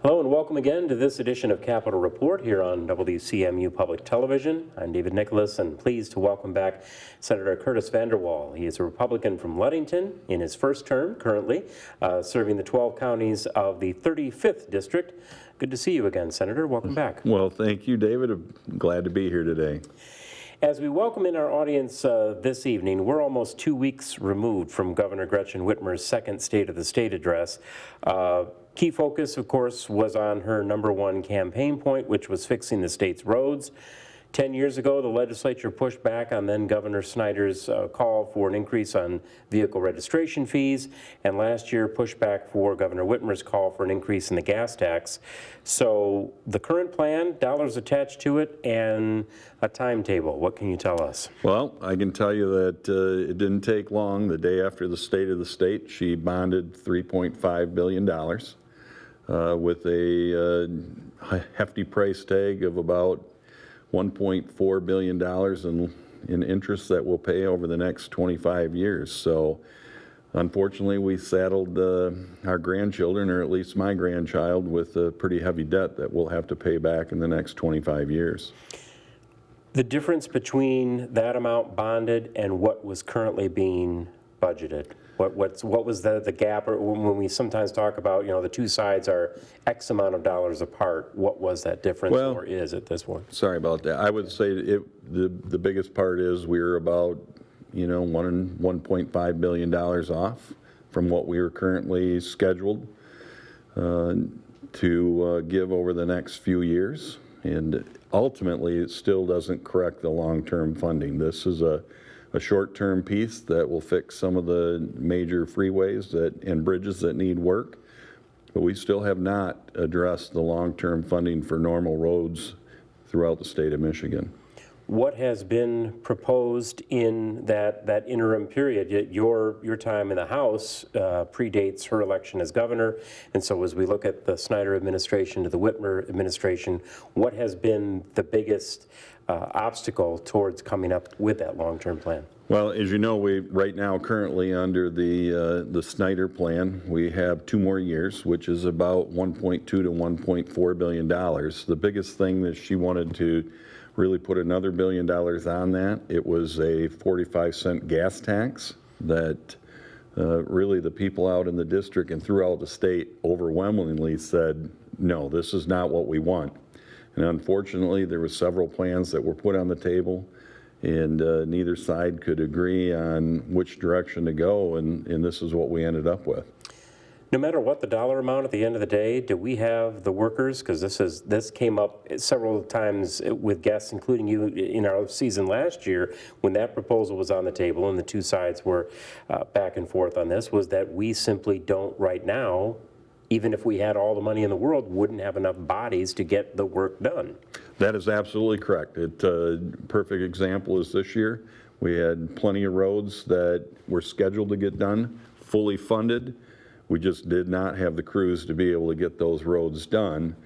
Hello and welcome again to this edition of Capitol Report here on WCMU Public Television. I'm David Nicholas and pleased to welcome back Senator Curt VanderWall. He is a Republican from Ludington in his first term currently, serving the 12 counties of the 35th District. Good to see you again, Senator. Welcome back. Well, thank you, David. I'm glad to be here today. As we welcome in our audience this evening, we're almost 2 weeks removed from Governor Gretchen Whitmer's second State of the State address. Key focus, of course, was on her #1 campaign point, which was fixing the state's roads. 10 years ago, the legislature pushed back on then Governor Snyder's call for an increase on vehicle registration fees, and last year pushed back for Governor Whitmer's call for an increase in the gas tax. So the current plan, dollars attached to it, and a timetable. What can you tell us? Well, I can tell you that it didn't take long. The day after the State of the State, she bonded $3.5 billion with a hefty price tag of about $1.4 billion in interest that we'll pay over the next 25 years. So unfortunately, we saddled our grandchildren, or at least my grandchild, with a pretty heavy debt that we'll have to pay back in the next 25 years. The difference between that amount bonded and what was currently being budgeted, what was the gap? Or when we sometimes talk about, the two sides are X amount of dollars apart, what was that difference, or is at this point? Sorry about that. I would say the biggest part is we're about $1.5 billion off from what we are currently scheduled to give over the next few years, and ultimately it still doesn't correct the long-term funding. This is a short-term piece that will fix some of the major freeways and bridges that need work, but we still have not addressed the long-term funding for normal roads throughout the state of Michigan. What has been proposed in that interim period? Your time in the House predates her election as governor, and so as we look at the Snyder administration to the Whitmer administration, what has been the biggest obstacle towards coming up with that long-term plan? Well, as you know, we right now currently under the Snyder plan, we have 2 more years, which is about $1.2 to $1.4 billion. The biggest thing that she wanted to really put another $1 billion on that, it was a 45-cent gas tax that really the people out in the district and throughout the state overwhelmingly said, no, this is not what we want. And unfortunately, there were several plans that were put on the table, and neither side could agree on which direction to go, and this is what we ended up with. No matter what the dollar amount at the end of the day, do we have the workers? Because this came up several times with guests, including you, in our season last year, when that proposal was on the table and the two sides were back and forth on this, was that we simply don't right now, even if we had all the money in the world, wouldn't have enough bodies to get the work done. That is absolutely correct. A perfect example is this year. We had plenty of roads that were scheduled to get done, fully funded. We just did not have the crews to be able to get those roads done.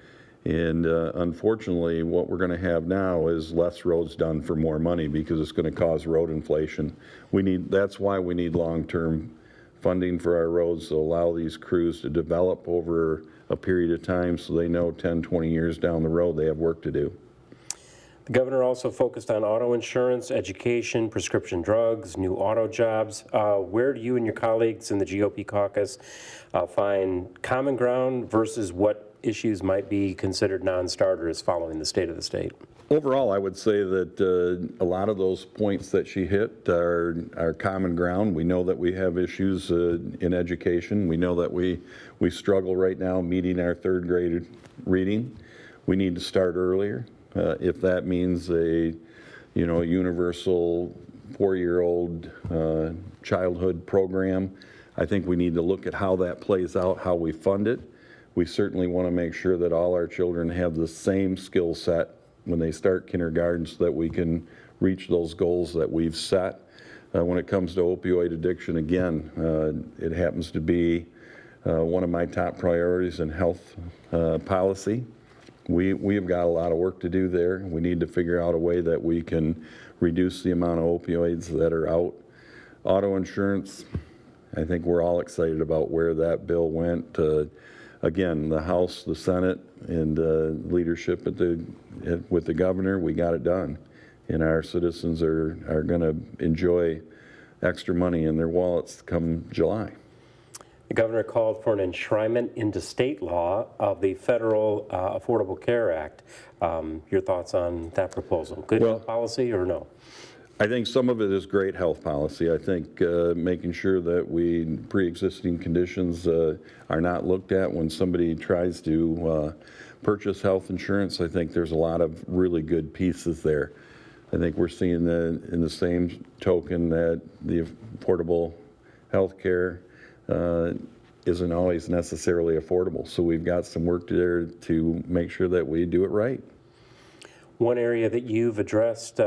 And unfortunately, what we're going to have now is less roads done for more money, because it's going to cause road inflation. That's why we need long-term funding for our roads to allow these crews to develop over a period of time so they know 10, 20 years down the road they have work to do. The governor also focused on auto insurance, education, prescription drugs, new auto jobs. Where do you and your colleagues in the GOP caucus find common ground versus what issues might be considered non-starters following the State of the State? Overall, I would say that a lot of those points that she hit are common ground. We know that we have issues in education. We know that we struggle right now meeting our 3rd grade reading. We need to start earlier. If that means a universal 4-year-old childhood program, I think we need to look at how that plays out, how we fund it. We certainly want to make sure that all our children have the same skill set when they start kindergarten so that we can reach those goals that we've set. When it comes to opioid addiction, again, it happens to be one of my top priorities in health policy. We have got a lot of work to do there. We need to figure out a way that we can reduce the amount of opioids that are out. Auto insurance, I think we're all excited about where that bill went. again, the House, the Senate, and leadership with the governor, we got it done. And our citizens are going to enjoy extra money in their wallets come July. The governor called for an enshrinement into state law of the federal Affordable Care Act. Your thoughts on that proposal? Good policy or no? I think some of it is great health policy. I think making sure that pre-existing conditions are not looked at when somebody tries to purchase health insurance. I think there's a lot of really good pieces there. I think we're seeing in the same token that the affordable health care isn't always necessarily affordable. So we've got some work there to make sure that we do it right. One area that you've addressed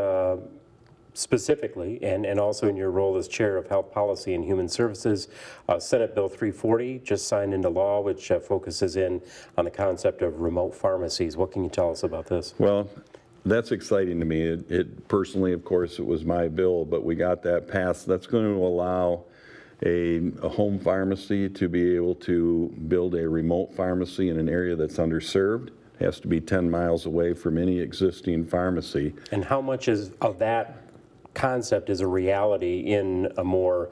specifically, and also in your role as Chair of Health Policy and Human Services, Senate Bill 340 just signed into law, which focuses in on the concept of remote pharmacies. What can you tell us about this? Well, that's exciting to me. It personally, of course, it was my bill, but we got that passed. That's going to allow a home pharmacy to be able to build a remote pharmacy in an area that's underserved. It has to be 10 miles away from any existing pharmacy. And how much of that concept is a reality in a more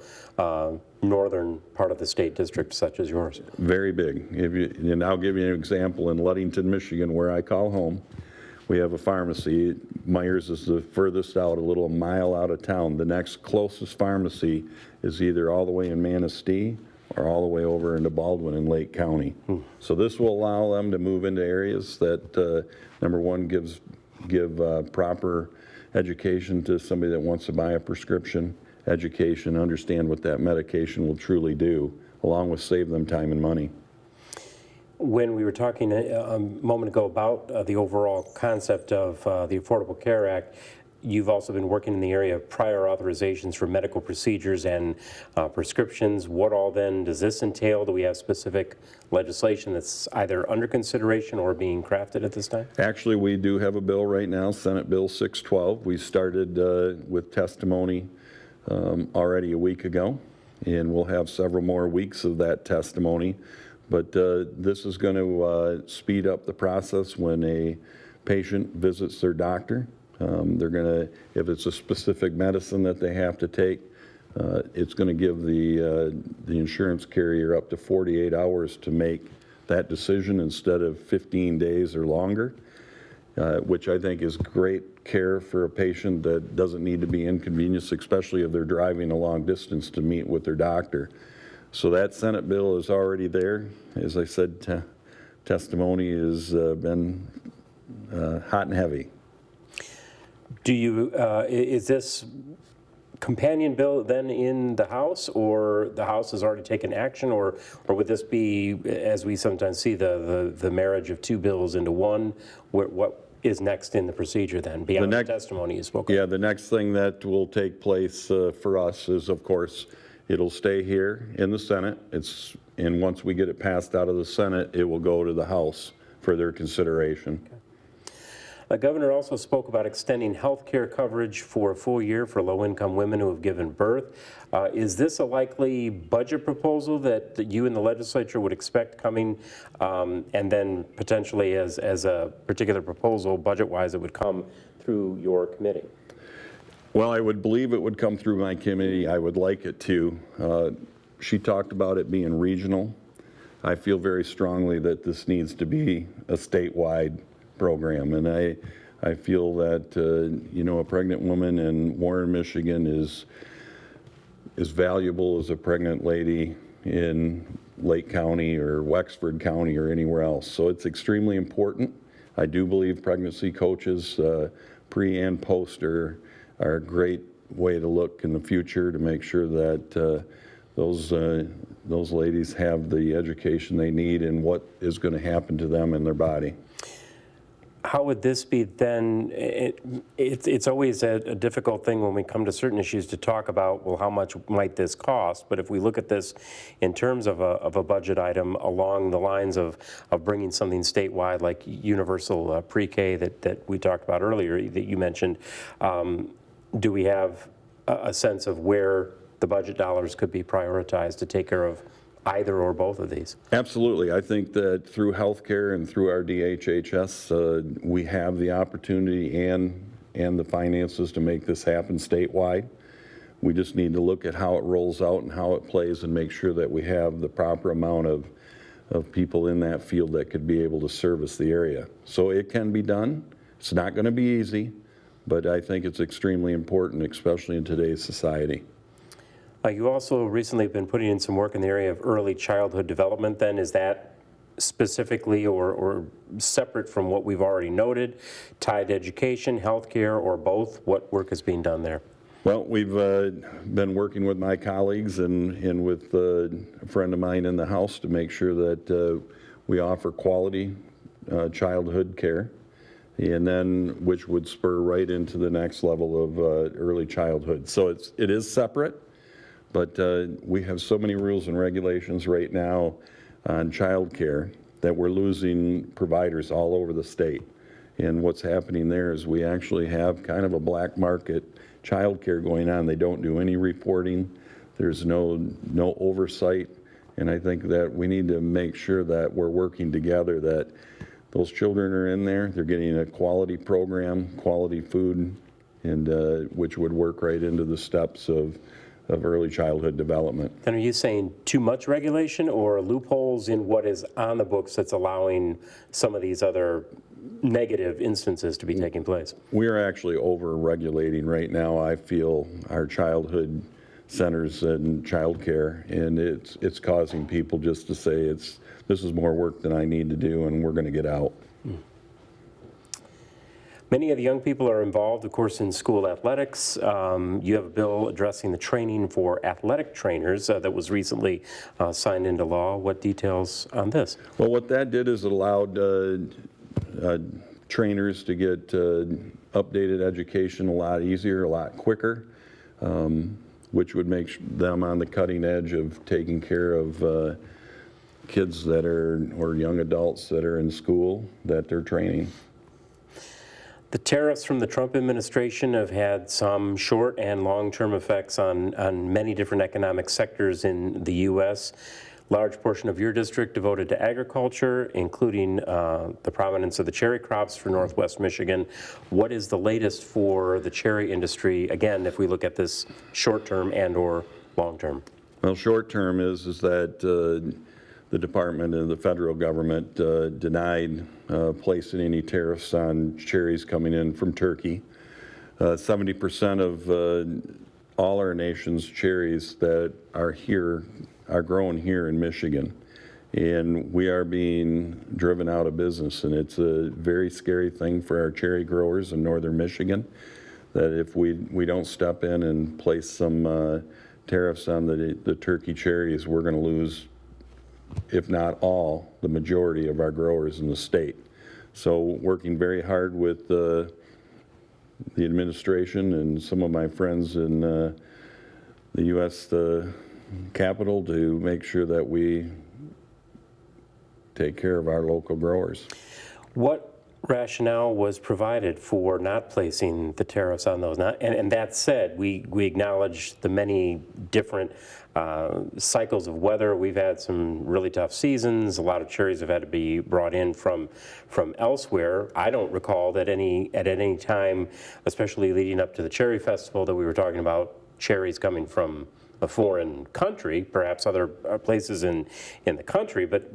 northern part of the state district such as yours? Very big. And I'll give you an example. In Ludington, Michigan, where I call home, we have a pharmacy. Myers is the furthest out, a little mile out of town. The next closest pharmacy is either all the way in Manistee or all the way over into Baldwin in Lake County. So this will allow them to move into areas that, number one, give proper education to somebody that wants to buy a prescription, education, understand what that medication will truly do, along with save them time and money. When we were talking a moment ago about the overall concept of the Affordable Care Act, you've also been working in the area of prior authorizations for medical procedures and prescriptions. What all then does this entail? Do we have specific legislation that's either under consideration or being crafted at this time? Actually, we do have a bill right now, Senate Bill 612. We started with testimony already a week ago, and we'll have several more weeks of that testimony. But this is going to speed up the process when a patient visits their doctor. They're going to, if it's a specific medicine that they have to take, it's going to give the insurance carrier up to 48 hours to make that decision instead of 15 days or longer, which I think is great care for a patient that doesn't need to be inconvenienced, especially if they're driving a long distance to meet with their doctor. So that Senate bill is already there. As I said, testimony has been hot and heavy. Do you, is this companion bill then in the House, or the House has already taken action, or would this be, as we sometimes see, the marriage of two bills into one? What is next in the procedure then, beyond the testimony you spoke of? Yeah, the next thing that will take place for us is, of course, it'll stay here in the Senate. And once we get it passed out of the Senate, it will go to the House for their consideration. Okay. The governor also spoke about extending health care coverage for a full year for low-income women who have given birth. Is this a likely budget proposal that you and the legislature would expect coming, and then potentially as a particular proposal, budget-wise, it would come through your committee? Well, I would believe it would come through my committee. I would like it to. She talked about it being regional. I feel very strongly that this needs to be a statewide program, and I feel that a pregnant woman in Warren, Michigan is as valuable as a pregnant lady in Lake County or Wexford County or anywhere else. So it's extremely important. I do believe pregnancy coaches, pre and post, are a great way to look in the future to make sure that those ladies have the education they need and what is going to happen to them in their body. How would this be then? It's always a difficult thing when we come to certain issues to talk about, well, how much might this cost? But if we look at this in terms of a budget item along the lines of bringing something statewide like universal pre-K that we talked about earlier, that you mentioned, do we have a sense of where the budget dollars could be prioritized to take care of either or both of these? Absolutely. I think that through healthcare and through our DHHS, we have the opportunity and the finances to make this happen statewide. We just need to look at how it rolls out and how it plays and make sure that we have the proper amount of people in that field that could be able to service the area. So it can be done. It's not going to be easy, but I think it's extremely important, especially in today's society. You also recently have been putting in some work in the area of early childhood development then. Is that specifically or separate from what we've already noted, tied to education, healthcare, or both? What work is being done there? Well, we've been working with my colleagues and with a friend of mine in the House to make sure that we offer quality childhood care, and then which would spur right into the next level of early childhood. So it is separate, but we have so many rules and regulations right now on child care that we're losing providers all over the state. And what's happening there is we actually have kind of a black market child care going on. They don't do any reporting. There's no oversight. And I think that we need to make sure that we're working together, that those children are in there, they're getting a quality program, quality food, and which would work right into the steps of early childhood development. Then are you saying too much regulation or loopholes in what is on the books that's allowing some of these other negative instances to be taking place? We are actually over-regulating right now, I feel, our childhood centers and child care, and it's causing people just to say this is more work than I need to do, and we're going to get out. Many of the young people are involved, of course, in school athletics. You have a bill addressing the training for athletic trainers that was recently signed into law. What details on this? Well, what that did is it allowed trainers to get updated education a lot easier, a lot quicker, which would make them on the cutting edge of taking care of kids that are, or young adults that are in school that they're training. The tariffs from the Trump administration have had some short and long-term effects on many different economic sectors in the U.S. Large portion of your district devoted to agriculture, including the prominence of the cherry crops for Northwest Michigan. What is the latest for the cherry industry, again, if we look at this short-term and or long-term? Well, short-term is that the department and the federal government denied placing any tariffs on cherries coming in from Turkey. 70% of all our nation's cherries that are here are grown here in Michigan, and we are being driven out of business, and it's a very scary thing for our cherry growers in northern Michigan, that if we don't step in and place some tariffs on the Turkey cherries, we're going to lose, if not all, the majority of our growers in the state. So working very hard with the administration and some of my friends in the U.S. Capitol to make sure that we take care of our local growers. What rationale was provided for not placing the tariffs on those? And that said, we acknowledge the many different cycles of weather. We've had some really tough seasons. A lot of cherries have had to be brought in from elsewhere. I don't recall that at any time, especially leading up to the Cherry Festival, that we were talking about cherries coming from a foreign country, perhaps other places in the country, but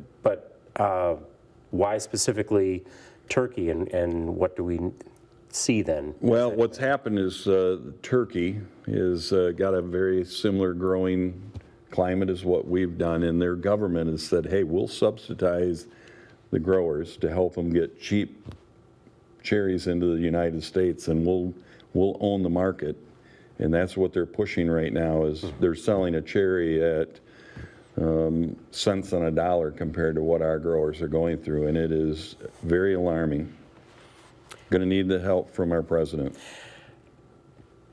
why specifically Turkey, and what do we see then? Well, what's happened is Turkey has got a very similar growing climate as what we've done, and their government has said, hey, we'll subsidize the growers to help them get cheap cherries into the United States, and we'll own the market. And that's what they're pushing right now, is they're selling a cherry at cents on a dollar compared to what our growers are going through, and it is very alarming. Going to need the help from our president.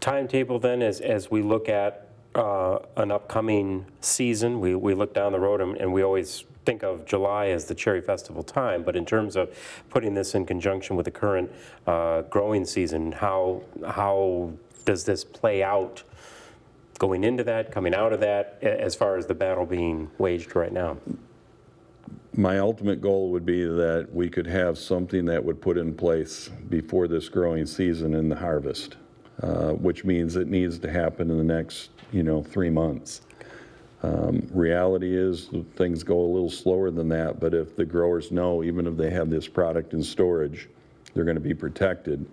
Timetable then, as we look at an upcoming season, we look down the road and we always think of July as the Cherry Festival time, but in terms of putting this in conjunction with the current growing season, how does this play out going into that, coming out of that, as far as the battle being waged right now? My ultimate goal would be that we could have something that would put in place before this growing season and the harvest, which means it needs to happen in the next, 3 months. Reality is things go a little slower than that, but if the growers know, even if they have this product in storage, they're going to be protected,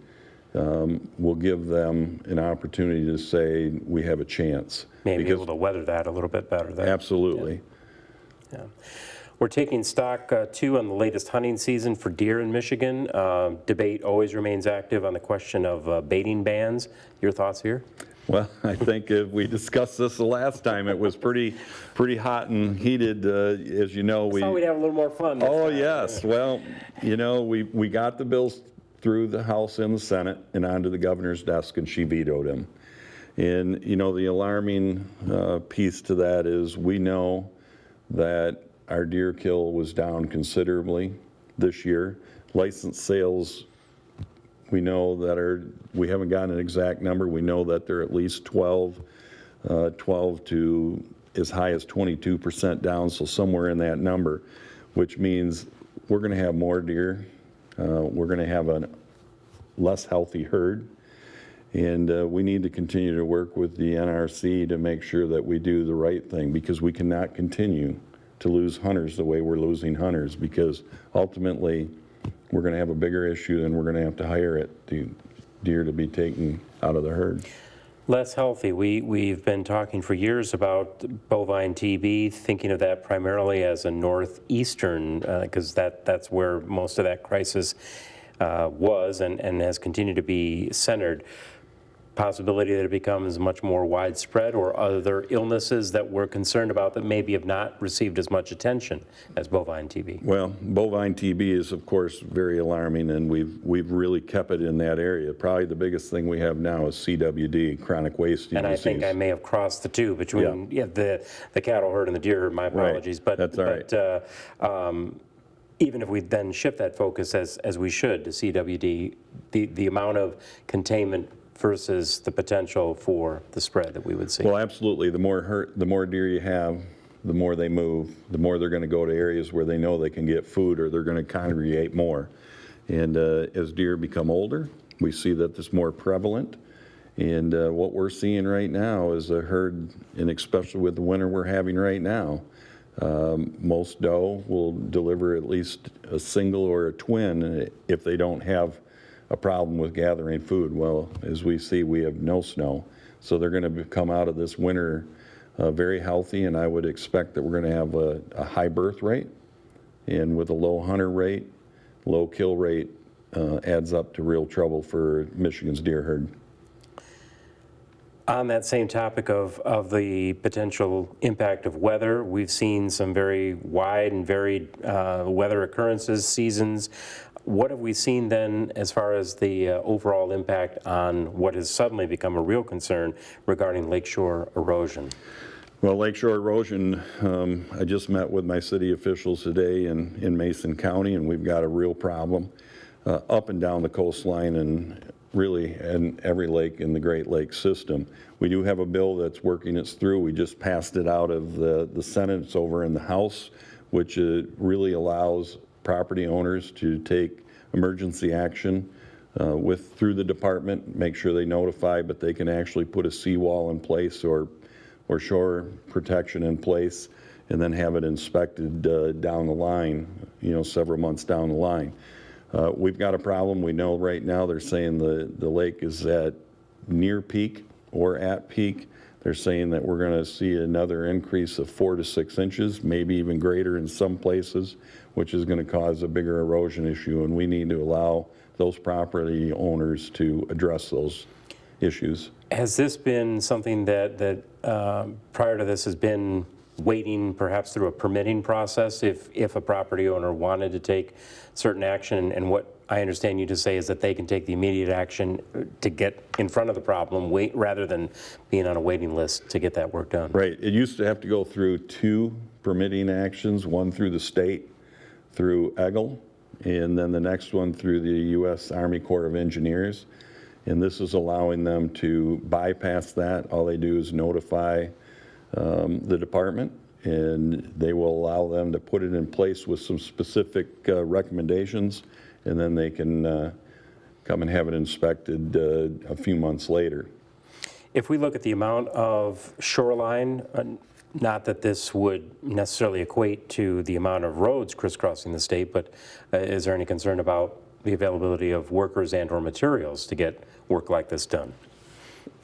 we'll give them an opportunity to say we have a chance. Maybe able to weather that a little bit better then. Absolutely. Yeah. We're taking stock, too, on the latest hunting season for deer in Michigan. Debate always remains active on the question of baiting bans. Your thoughts here? Well, I think if we discussed this the last time, it was pretty hot and heated. As you know, I thought we'd have a little more fun this Oh, time. yes. Well, we got the bills through the House and the Senate and onto the governor's desk, and she vetoed them. And, the alarming piece to that is we know that our deer kill was down considerably this year. Licensed sales, we know that we haven't gotten an exact number. We know that they're at least 12 to as high as 22% down, so somewhere in that number, which means we're going to have more deer. We're going to have a less healthy herd. And we need to continue to work with the NRC to make sure that we do the right thing, because we cannot continue to lose hunters the way we're losing hunters, because ultimately we're going to have a bigger issue and we're going to have to hire the deer to be taken out of the herd. Less healthy. We've been talking for years about bovine TB, thinking of that primarily as a northeastern, because that's where most of that crisis was and has continued to be centered. Possibility that it becomes much more widespread, or other illnesses that we're concerned about that maybe have not received as much attention as bovine TB? Well, bovine TB is, of course, very alarming, and we've really kept it in that area. Probably the biggest thing we have now is CWD, chronic wasting disease. And I think I may have crossed the two between the cattle herd and the deer herd. My apologies. Right. That's all right. Even if we then shift that focus as we should to CWD, the amount of containment versus the potential for the spread that we would see. Well, absolutely. The more deer you have, the more they move, the more they're going to go to areas where they know they can get food, or they're going to congregate more. And as deer become older, we see that it's more prevalent. And what we're seeing right now is a herd, and especially with the winter we're having right now, most doe will deliver at least a single or a twin if they don't have a problem with gathering food. Well, as we see, we have no snow, so they're going to come out of this winter very healthy, and I would expect that we're going to have a high birth rate, and with a low hunter rate, low kill rate, adds up to real trouble for Michigan's deer herd. On that same topic of the potential impact of weather, we've seen some very wide and varied weather occurrences, seasons. What have we seen then as far as the overall impact on what has suddenly become a real concern regarding lakeshore erosion? Well, lakeshore erosion, I just met with my city officials today in Mason County, and we've got a real problem up and down the coastline and really in every lake in the Great Lakes system. We do have a bill that's working its through. We just passed it out of the Senate. It's over in the House, which really allows property owners to take emergency action through the department, make sure they notify, but they can actually put a seawall in place or shore protection in place, and then have it inspected down the line, several months down the line. We've got a problem. We know right now they're saying the lake is at near peak or at peak. They're saying that we're going to see another increase of 4 to 6 inches, maybe even greater in some places, which is going to cause a bigger erosion issue, and we need to allow those property owners to address those issues. Has this been something that prior to this has been waiting perhaps through a permitting process if a property owner wanted to take certain action? And what I understand you to say is that they can take the immediate action to get in front of the problem, rather than being on a waiting list to get that work done. Right. It used to have to go through 2 permitting actions, one through the state, through EGLE, and then the next one through the U.S. Army Corps of Engineers. And this is allowing them to bypass that. All they do is notify the department, and they will allow them to put it in place with some specific recommendations, and then they can come and have it inspected a few months later. If we look at the amount of shoreline, not that this would necessarily equate to the amount of roads crisscrossing the state, but is there any concern about the availability of workers and/or materials to get work like this done?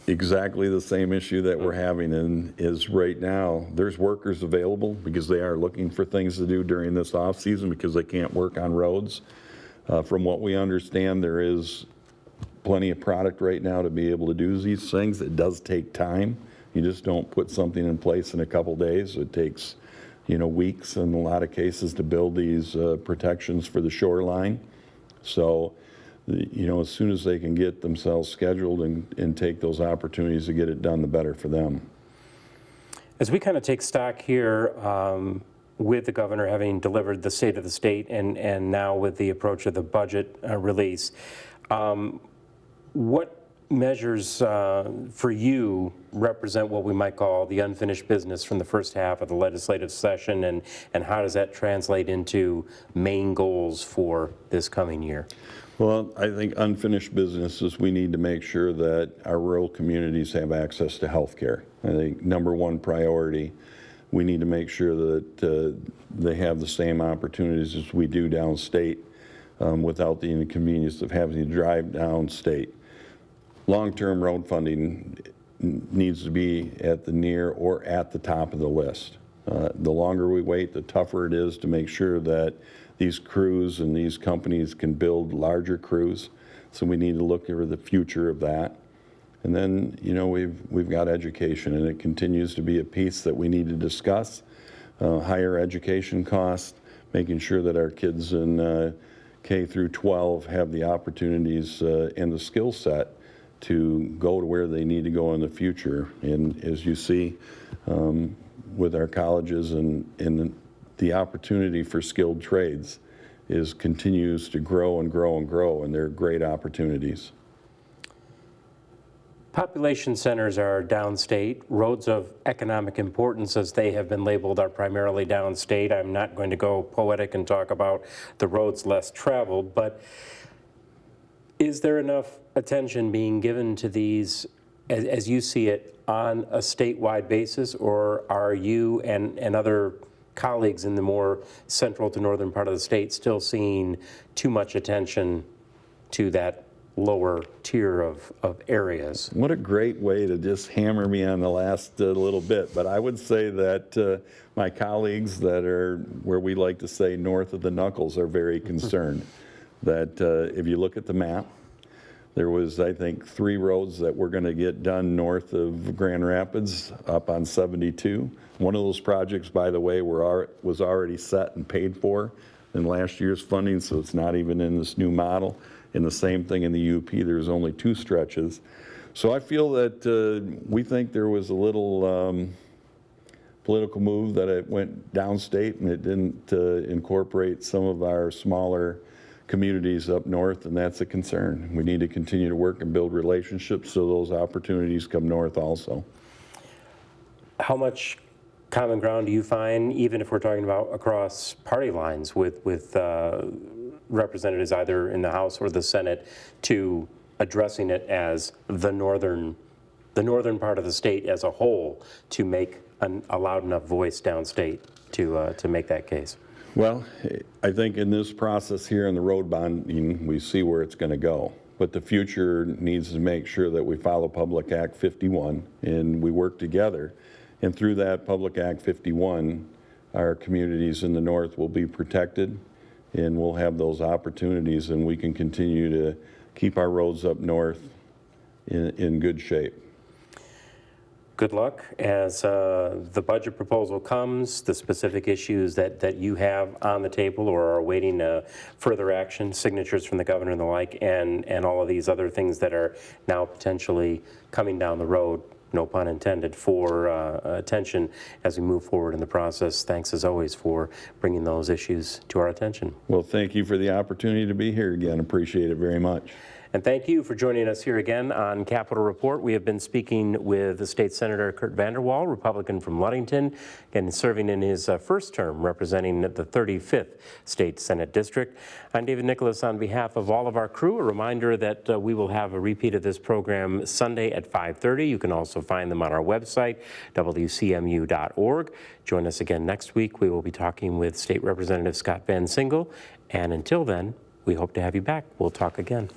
Exactly the same issue that we're having is right now, there's workers available because they are looking for things to do during this off season because they can't work on roads. From what we understand, there is plenty of product right now to be able to do these things. It does take time. You just don't put something in place in a couple days. It takes, weeks in a lot of cases to build these protections for the shoreline. So, as soon as they can get themselves scheduled and take those opportunities to get it done, the better for them. As we kind of take stock here, with the governor having delivered the state of the state and now with the approach of the budget release, what measures for you represent what we might call the unfinished business from the first half of the legislative session, and how does that translate into main goals for this coming year? Well, I think unfinished business is we need to make sure that our rural communities have access to health care. I think number one priority, we need to make sure that they have the same opportunities as we do downstate without the inconvenience of having to drive downstate. Long-term road funding needs to be at the near or at the top of the list. The longer we wait, the tougher it is to make sure that these crews and these companies can build larger crews. So we need to look over the future of that. And then, we've got education, and it continues to be a piece that we need to discuss. Higher education costs, making sure that our kids in K through 12 have the opportunities and the skill set to go to where they need to go in the future. And as you see with our colleges and the opportunity for skilled trades continues to grow and grow and grow, and they're great opportunities. Population centers are downstate. Roads of economic importance, as they have been labeled, are primarily downstate. I'm not going to go poetic and talk about the roads less traveled, but is there enough attention being given to these, as you see it, on a statewide basis, or are you and other colleagues in the more central to northern part of the state still seeing too much attention to that lower tier of areas? What a great way to just hammer me on the last little bit. But I would say that my colleagues that are where we like to say north of the knuckles are very concerned. That if you look at the map, there was, I think, 3 roads that were going to get done north of Grand Rapids up on 72. One of those projects, by the way, was already set and paid for in last year's funding, so it's not even in this new model. And the same thing in the UP, there's only 2 stretches. So I feel that we think there was a little political move that it went downstate and it didn't incorporate some of our smaller communities up north, and that's a concern. We need to continue to work and build relationships so those opportunities come north also. How much common ground do you find, even if we're talking about across party lines, with representatives either in the House or the Senate, to addressing it as the northern part of the state as a whole, to make a loud enough voice downstate to make that case? Well, I think in this process here in the road bonding, we see where it's going to go. But the future needs to make sure that we follow Public Act 51 and we work together. And through that Public Act 51, our communities in the north will be protected and we'll have those opportunities, and we can continue to keep our roads up north in good shape. Good luck as the budget proposal comes, the specific issues that you have on the table or are awaiting further action, signatures from the governor and the like, and all of these other things that are now potentially coming down the road, no pun intended, for attention as we move forward in the process. Thanks as always for bringing those issues to our attention. Well, thank you for the opportunity to be here again. Appreciate it very much. And thank you for joining us here again on Capitol Report. We have been speaking with the State Senator Curt VanderWall, Republican from Ludington, and serving in his first term representing the 35th State Senate District. I'm David Nicholas on behalf of all of our crew. A reminder that we will have a repeat of this program Sunday at 5:30. You can also find them on our website, wcmu.org. Join us again next week. We will be talking with State Representative Scott Van Single. And until then, we hope to have you back. We'll talk again.